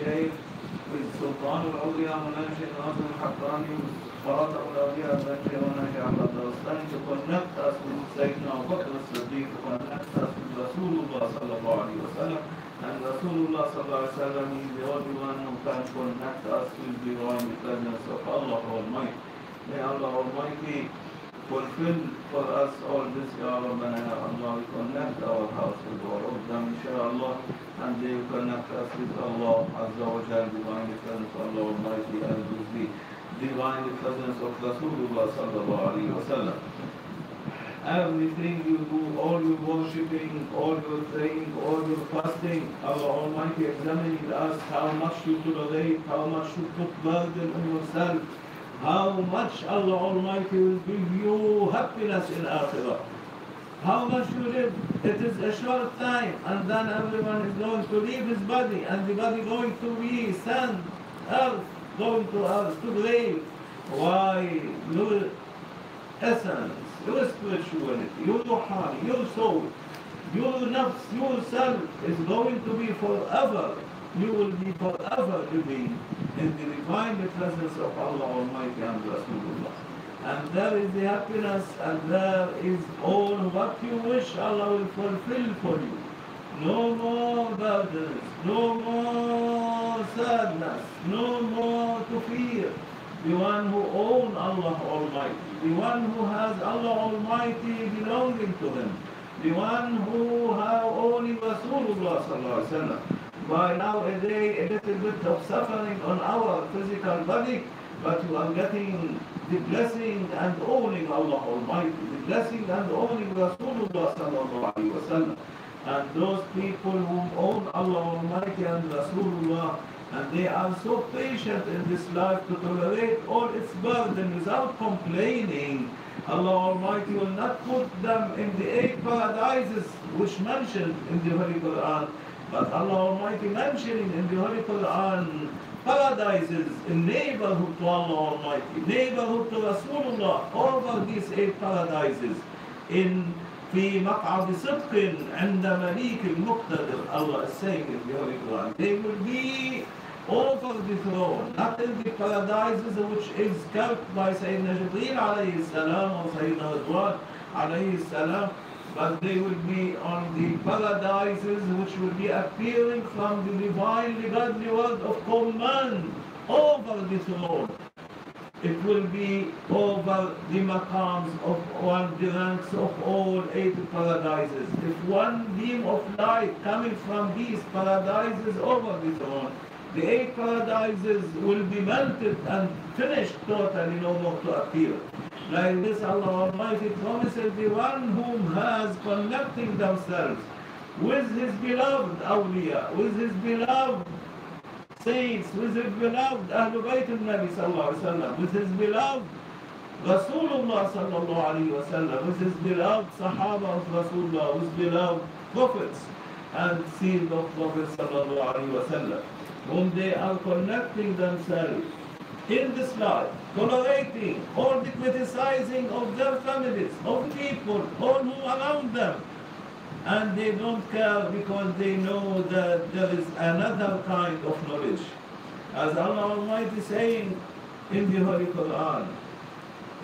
الشيخ بالسلطان العليا مناشئ ناظر الحقاني خاطر الأولياء ذكي وناشئ على الدرستان to connect us with Sayyidina Abu Bakr as-Siddiq, to connect us with Rasulullah sallallahu alayhi wa sallam. And Rasulullah sallallahu alayhi wa sallam is the only one who can connect us with the divine presence of Allah Almighty. May Allah Almighty fulfill for us all this, Ya Rabbana, Ya Allah. We connect our house with all of them, inshaAllah, and they will connect us with Allah Azza wa Jal, divine presence of Allah Almighty, and with the divine presence of Rasulullah sallallahu alayhi wa sallam. Everything you do, all your worshipping, all your praying, all your fasting, Allah Almighty examining us how much you tolerate, how much you put burden on yourself, how much Allah Almighty will give you happiness in Akhirah. How much you live, it is a short time, and then everyone is going to leave his body, and the body going to be sand, earth, going to earth, to grave. Why? Your essence, your spirituality, your ruhani, your soul, your nafs, yourself is going to be forever. You will be forever living in the divine presence of Allah Almighty and Rasulullah. And there is the happiness, and there is all what you wish Allah will fulfill for you. No more burdens, no more sadness, no more to fear. The one who owns Allah Almighty, the one who has Allah Almighty belonging to him, the one who has only Rasulullah sallallahu alaihi wasallam. By nowadays, a little bit of suffering on our physical body, but you are getting the blessing and owning Allah Almighty, the blessing and owning Rasulullah sallallahu alaihi wasallam. And those people who own Allah Almighty and Rasulullah, and they are so patient in this life to tolerate all its burden without complaining, Allah Almighty will not put them in the 8 paradises which mentioned in the Holy Quran, but Allah Almighty mentioning in the Holy Quran paradises in neighborhood to Allah Almighty, neighborhood to Rasulullah, over these 8 paradises. In في مقعد صدق عند مليك المقتدر, Allah is saying in the Holy Quran, they will be over the throne, not in the paradises which is kept by Sayyidina Jibreel alayhi salam or Sayyidina Adnan alayhi salam, but they will be on the paradises which will be appearing from the divinely godly word of command over the throne. It will be over the maqams of one, the ranks of all 8 paradises. If one beam of light coming from these paradises over the throne, the 8 paradises will be melted and finished totally, no more to appear. Like this, Allah Almighty promises the one whom has connecting themselves with his beloved awliya, with his beloved saints, with his beloved Ahlul Bayt al-Nabi sallallahu alayhi wa sallam, with his beloved Rasulullah sallallahu alayhi wa sallam, with his beloved Sahaba of Rasulullah, with beloved prophets and sealed of Prophet sallallahu alayhi wa sallam, whom they are connecting themselves in this life, tolerating all the criticizing of their families, of people, all who are around them. And they don't care because they know that there is another kind of knowledge. As Allah Almighty saying in the Holy Quran,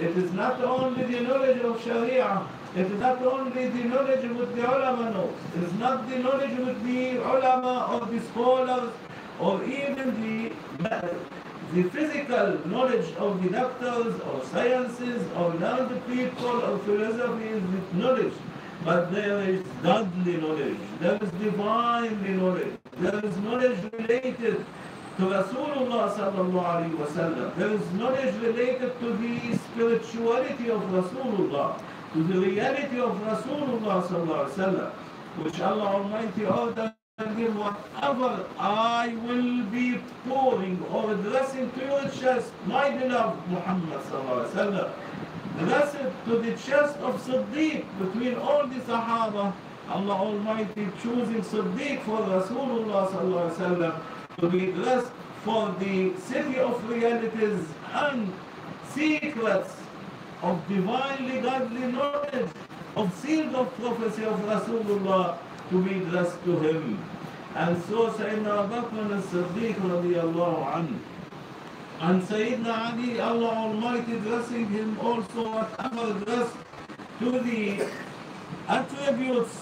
it is not only the knowledge of Sharia, it is not only the knowledge with the ulama knows, it is not the knowledge with the ulama or the scholars or even the physical knowledge of the doctors or sciences or learned people or philosophy is knowledge. But there is godly knowledge, there is divine knowledge, there is knowledge related to Rasulullah sallallahu alayhi wa sallam, there is knowledge related to the spirituality of Rasulullah, to the reality of Rasulullah sallallahu alayhi wa sallam, which Allah Almighty ordered, whatever I will be pouring or addressing to your chest, my beloved Muhammad sallallahu alayhi wa sallam, address it to the chest of Siddiq between all the Sahaba, Allah Almighty choosing Siddiq for Rasulullah sallallahu alaihi wasallam to be addressed for the city of realities and secrets of divinely godly knowledge, of sealed of prophecy of Rasulullah to be addressed to him. And so Sayyidina Abu Bakr as-Siddiq radiallahu anhu. And Sayyidina Ali, Allah Almighty dressing him also whatever dressed to the attributes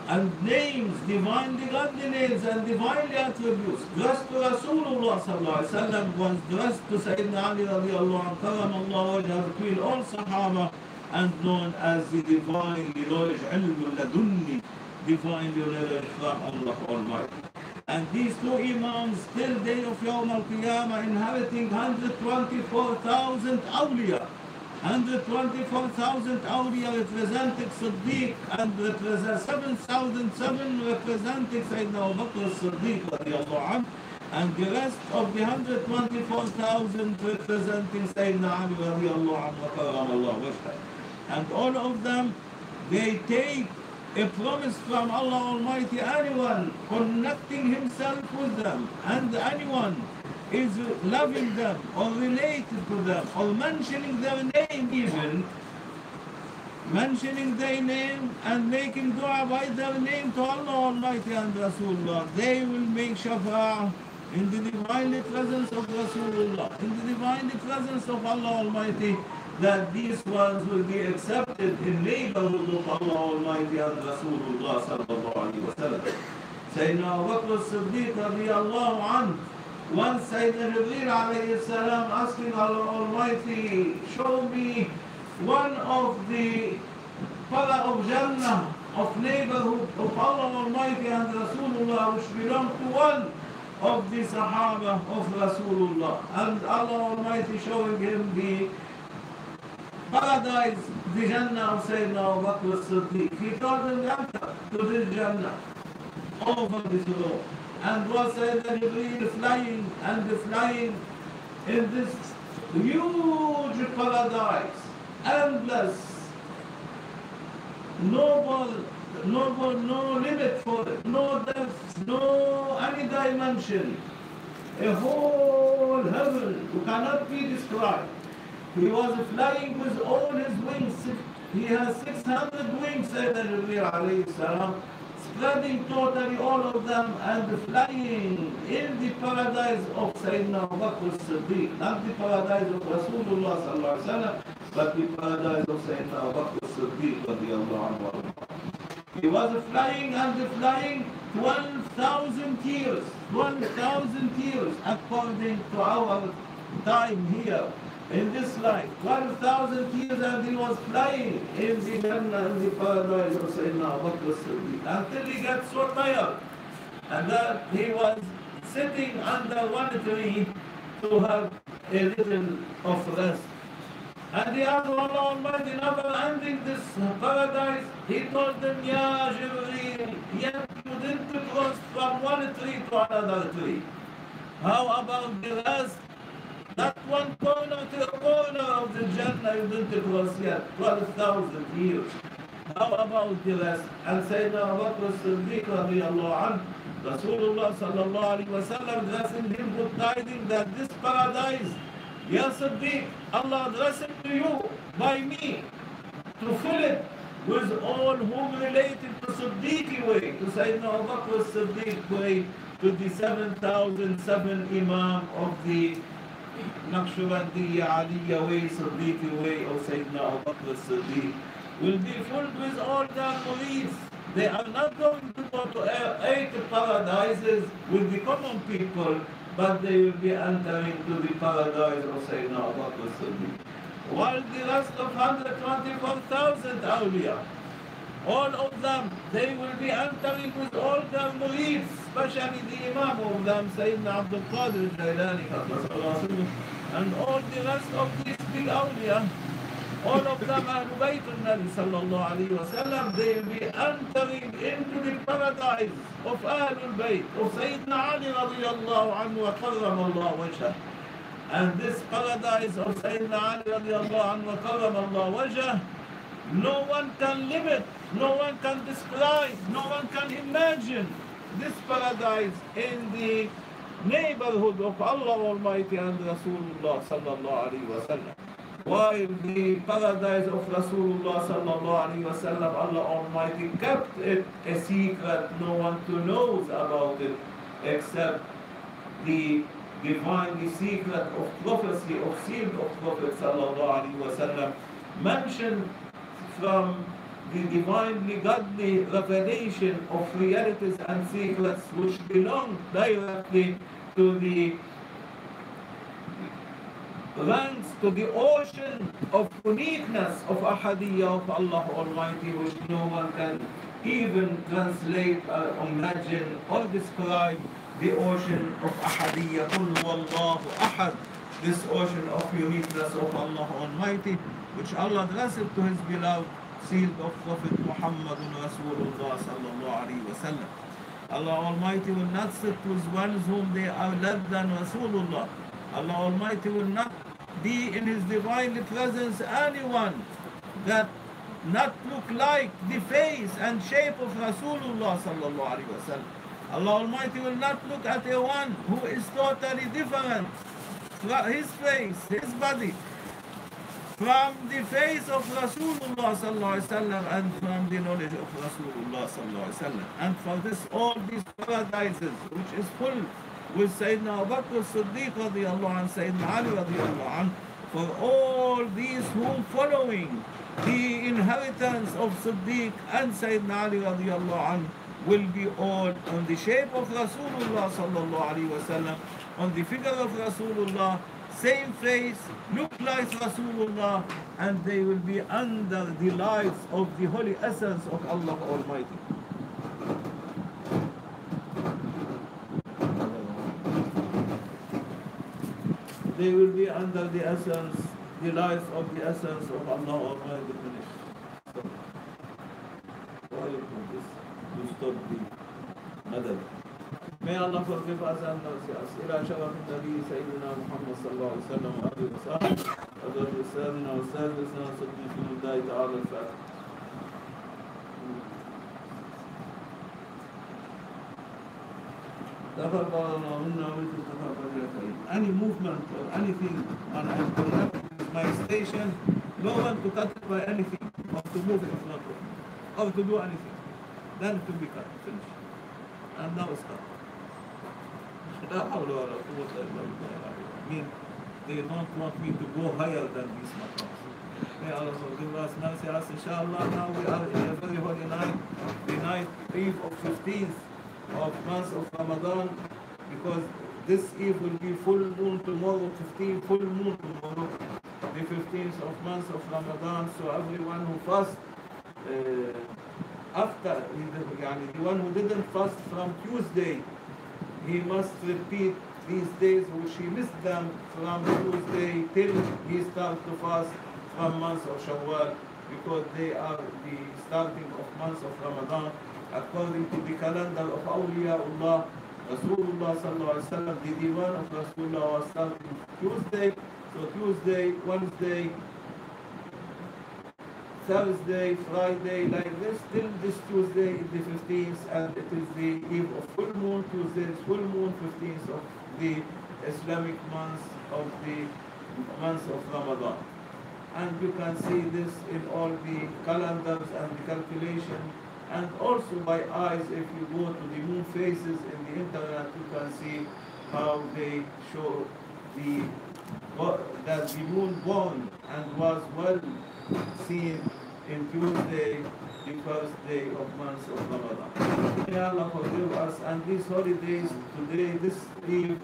and names, divinely godly names and divinely attributes. Dressed to Rasulullah sallallahu alaihi wasallam was dressed to Sayyidina Ali radiallahu anhu, karamallahu wajhah, between all Sahaba, and known as the divinely knowledge, ilmul ladunni, divinely knowledge from Allah Almighty. And these two Imams till day of Yawm al-Qiyamah inheriting 124,000 awliya. 124,000 awliya representing Siddiq, and 7,007 representing Sayyidina Abu Bakr as-Siddiq radiallahu anhu, and the rest of the 124,000 representing Sayyidina Ali radiallahu anhu wa karramallahu wajhah. And all of them, they take a promise from Allah Almighty. Anyone connecting himself with them, and anyone is loving them or related to them or mentioning their name, even mentioning their name and making dua by their name to Allah Almighty and Rasulullah, they will make shafa'ah in the divine presence of Rasulullah, in the divine presence of Allah Almighty, that these ones will be accepted in neighborhood of Allah Almighty and Rasulullah sallallahu alaihi wasallam. Sayyidina Abu Bakr as-Siddiq radiyallahu anhu, once Sayyidina Jibreel alayhi salam asking Allah Almighty, show me one of the para of Jannah, of neighborhood of Allah Almighty and Rasulullah, which belong to one of the Sahaba of Rasulullah. And Allah Almighty showing him the paradise, the Jannah of Sayyidina Abu Bakr as-Siddiq. He told him, enter to this Jannah over this road. And was Sayyidina Jibreel flying and flying in this huge paradise, endless, noble, no limit for it, no depth, no any dimension. A whole heaven who cannot be described. He was flying with all his wings. He has 600 wings, Sayyidina Jibreel alayhi salam, spreading totally all of them and flying in the paradise of Sayyidina Abu Bakr as-Siddiq, not the paradise of Rasulullah sallallahu alaihi wasallam, but the paradise of Sayyidina Abu Bakr as-Siddiq radiyallahu anhu. He was flying and flying 12,000 years, 12,000 years according to our time here in this life. 12,000 years, and he was flying in the Jannah, in the paradise of Sayyidina Abu Bakr as-Siddiq, until he got so tired, and that he was sitting under one tree to have a little of rest. And he asked Allah Almighty, never ending this paradise. He told them, Ya Jibreel, yet you didn't cross from one tree to another tree. How about the rest? Not one corner to a corner of the Jannah you didn't cross yet, 12,000 years. How about the rest? And Sayyidina Abu Bakr as-Siddiq radiyallahu anhu, Rasulullah sallallahu alaihi wasallam addressing him with tidings that this paradise, Ya Siddiq, Allah addressing to you by me, to fill it with all whom related to Siddiqi way, to Sayyidina Abu Bakr as-Siddiq way, to the 7,007 Imam of the Naqshbandiyya, Aliyya way, Siddiqi way of Sayyidina Abu Bakr as-Siddiq, will be filled with all their murids. They are not going to go to 8 paradises with the common people, but they will be entering to the paradise of Sayyidina Abu Bakr as-Siddiq. While the rest of 124,000 awliya, all of them, they will be entering with all their murids, especially the Imam of them, Sayyidina Abdul Qadir al-Jailani, and all the rest of these big awliya, all of them Ahlul Bayt al-Nabi sallallahu alayhi wa sallam, they will be entering into the paradise of Ahlul Bayt, of Sayyidina Ali radiyallahu anhu wa karramallahu wajhah. And this paradise of Sayyidina Ali radiyallahu anhu wa karramallahu wajhah, no one can limit, no one can describe, no one can imagine this paradise in the neighborhood of Allah Almighty and Rasulullah sallallahu alayhi wa sallam. while the paradise of Rasulullah sallallahu alaihi wasallam, Allah Almighty kept it a secret. No one to knows about it except the divine, the secret of prophecy, of sealed of Prophet sallallahu alaihi wasallam, mentioned from the divinely godly revelation of realities and secrets which belong directly to the ranks, to the ocean of uniqueness of Ahadiyya of Allah Almighty, which no one can even translate or imagine or describe. The ocean of Ahadiyya, Qul Wallahu Ahad, this ocean of uniqueness of Allah Almighty, which Allah addressed to His beloved, sealed of Prophet Muhammadun Rasulullah sallallahu alaihi wasallam. Allah Almighty will not sit with ones whom they are less than Rasulullah. Allah Almighty will not be in His divine presence anyone that not look like the face and shape of Rasulullah sallallahu alaihi wasallam. Allah Almighty will not look at a one who is totally different from his face, his body, from the face of Rasulullah sallallahu alaihi wasallam and from the knowledge of Rasulullah sallallahu alaihi wasallam. And for this, all these paradises, which is full with Sayyidina Abu Bakr Siddiq radiallahu anh, Sayyidina Ali radiallahu anh, for all these who following the inheritance of Siddiq and Sayyidina Ali radiallahu anh will be all on the shape of Rasulullah sallallahu alaihi wasallam, on the figure of Rasulullah, same face, look like Rasulullah, and they will be under the lights of the holy essence of Allah Almighty. They will be under the essence, the lights of the essence of Allah Almighty. To stop the madad. May Allah forgive us and mercy us. إلى شرف النبي سيدنا محمد صلى الله عليه وسلم وآله وصحبه وذرية أستاذنا وأستاذنا صديق الله تعالى الفاتح. تفضلنا منا ومنكم تفضل يا كريم. Any movement or anything on my station, no one to cut it by anything or to move it in front of me or to do anything. Then it will be cut, finished. And now it's cut. لا حول ولا قوة إلا بالله. I mean, they don't want me to go higher than these maqams. May Allah forgive us, mercy us, inshallah. Now we are in a very holy night, the night eve of 15th of month of Ramadan, because this eve will be full moon tomorrow, 15 full moon tomorrow, the 15th of month of Ramadan. So everyone who fasts after, the one who didn't fast from Tuesday, he must repeat these days which he missed them from Tuesday till he starts to fast from month of Shawwal, because they are the starting of month of Ramadan according to the calendar of Awliyaullah. Rasulullah sallallahu alaihi wasallam, the divan of Rasulullah was starting Tuesday. So Tuesday, Wednesday, Thursday, Friday, like this, till this Tuesday is the 15th, and it is the eve of full moon. Tuesday is full moon, 15th of the Islamic month of the month of Ramadan. And you can see this in all the calendars and the calculation, and also by eyes. If you go to the moon phases in the internet, you can see how they show that the moon born and was well seen in Tuesday, the first day of month of Ramadan. May Allah forgive us. And these holidays today, this eve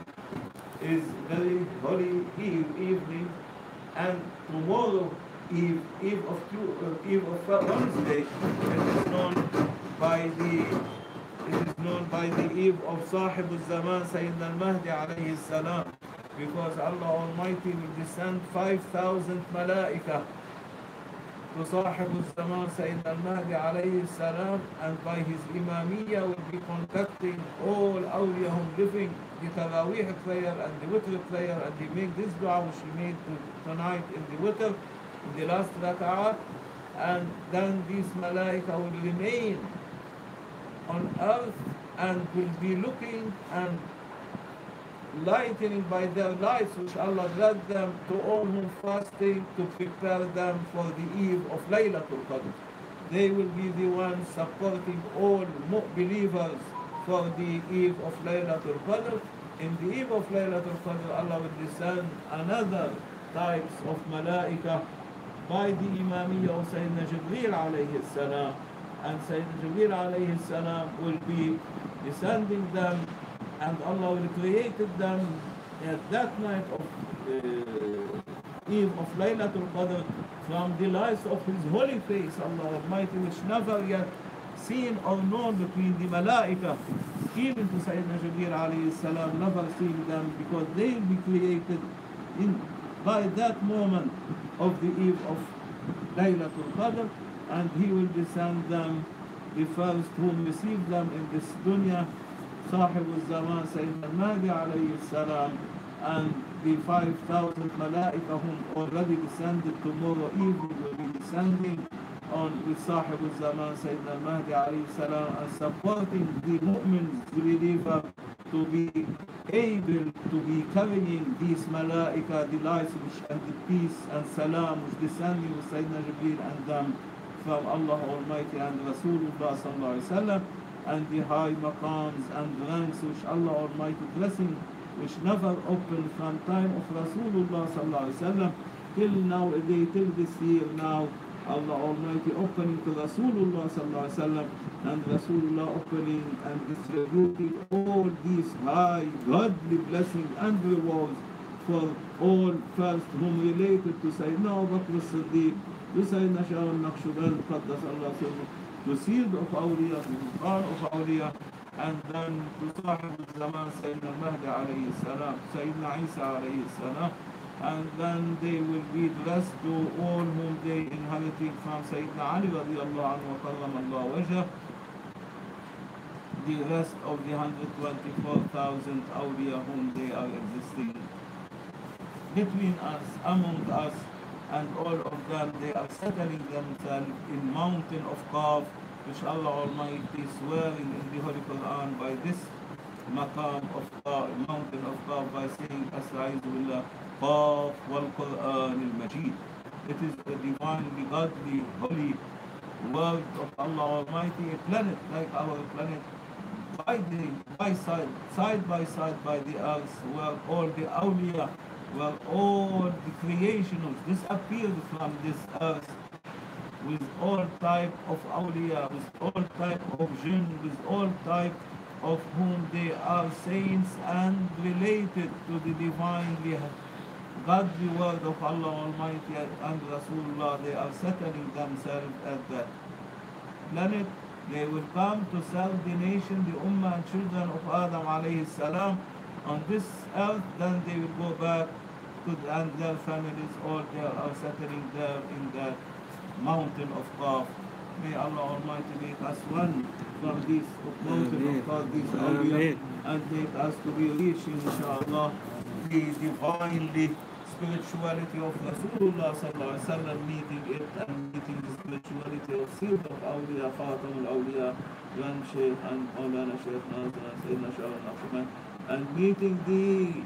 is very holy evening, and tomorrow eve of Wednesday, it is known by the eve of Sahib al-Zaman, Sayyidina al-Mahdi alayhi salam, because Allah Almighty will descend 5,000 malaika to Sahib al-Zaman, Sayyidina al-Mahdi alayhi salam, and by his imamiyya will be conducting all awliyahum living the Taraweeh prayer and the Witr prayer, and they make this dua which we made tonight in the Witr, in the last rak'ah, and then these malaika will remain on earth and will be looking and lightening by their lights which Allah led them to all whom fasting to prepare them for the eve of Laylatul Qadr. They will be the ones supporting all believers for the eve of Laylatul Qadr. In the eve of Laylatul Qadr, Allah will descend another types of malaika by the Imamiyya of Sayyidina Jibreel alayhi salam. And Sayyidina Jibreel alayhi salam will be descending them, and Allah will create them at that night of eve of Laylatul Qadr from the lights of His holy face, Allah Almighty, which never yet seen or known between the malaika, even to Sayyidina Jibreel alayhi salam, never seen them, because they will be created by that moment of the eve of Laylatul Qadr, and He will descend them. The first whom received them in this dunya, Sahib al-Zaman, Sayyidina al-Mahdi alayhi salam, and the 5,000 malaika whom already descended tomorrow evening will be descending on with Sahib al-Zaman, Sayyidina al-Mahdi alayhi salam, and supporting the mu'mins, the believer, to be able to be carrying these malaika, the lights and the peace and salam which descending with Sayyidina Jibreel and them from Allah Almighty and Rasulullah sallallahu alaihi wasallam, and the high maqams and ranks which Allah Almighty blessing, which never opened from time of Rasulullah sallallahu alaihi wasallam till now, till this year now. Allah Almighty opening to Rasulullah sallallahu alaihi wasallam, and Rasulullah opening and distributing all these high godly blessings and rewards for all first whom related to Sayyidina Abu Bakr as-Siddiq, to Sayyidina Shah al-Naqshband, Qaddas Allah Sirruh, to Seed of Awliya, to Quran of Awliya, and then to Sahib al-Zaman, Sayyidina al-Mahdi alayhi salam, Sayyidina Isa alayhi salam, and then they will be blessed to all whom they inherited from Sayyidina Ali radiallahu anhu wa karramallahu wajhah, the rest of the 124,000 awliya whom they are existing between us, among us, and all of them, they are settling themselves in mountain of Qaf, which Allah Almighty swearing in the Holy Quran by this maqam of Qaf, mountain of Qaf, by saying, Astaizu billah, Qaf wal Quran al-Majid. It is the divinely godly, holy word of Allah Almighty, a planet like our planet, side by side by the earth, where all the awliya, where all the creations disappeared from this earth, with all type of awliya, with all type of jinn, with all type of whom they are saints and related to the divinely godly word of Allah Almighty and Rasulullah. They are settling themselves at that planet. They will come to serve the nation, the ummah and children of Adam alayhi salam on this earth. Then they will go back to and their families, all they are settling there in the mountain of Qaf. May Allah Almighty make us one from this mountain of Qaf, this awliya, and make us to be reaching, inshallah, the divinely spirituality of Rasulullah sallallahu alaihi wasallam, meeting it and meeting the spirituality of Seed of Awliya, Khatam al-Awliya, Young Shaykh and Maulana Shaykh Nazir and Sayyidina Shah al-Naqshband, and meeting the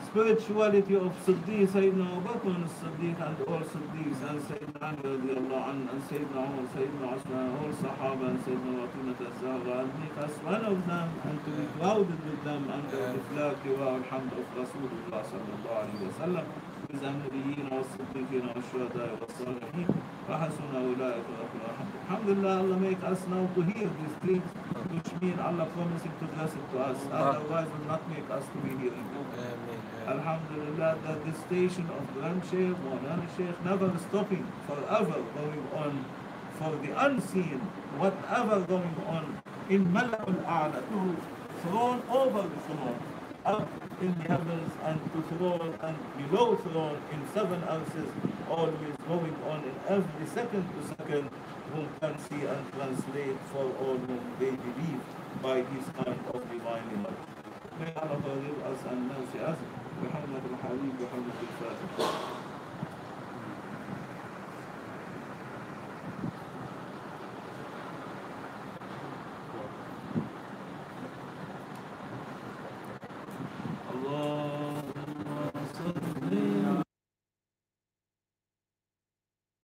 spirituality of Siddiq, Sayyidina Abu Bakr as-Siddiq and all Siddiqs, and Sayyidina Ali radiallahu anhu, and Sayyidina Umar, Sayyidina Usman, all Sahaba, and Sayyidina Fatimah az-Zahra, and make us one of them, and to be crowded with them under the flag, Liwa al-Hamd of Rasulullah sallallahu alayhi wa sallam, with the-Nabiyyin wa-Siddiqin wa-Shuhada wa-Salihin, wa-Hasuna ulaika rafiqa. Alhamdulillah, Allah make us now to hear these things, which mean Allah promising to bless it to us, otherwise will not make us to be hearing it. Alhamdulillah, that the station of Grand Shaykh, Maulana Shaykh, never stopping, forever going on for the unseen, whatever going on in Mala'ul A'la, to throne over the throne, up in the heavens and to throne and below throne in seven earths, always going on in every second to second, whom can see and translate for all whom they believe by this kind of divine knowledge. May Allah forgive us and mercy us. بحرمة الحبيب بحرمة الفاتح.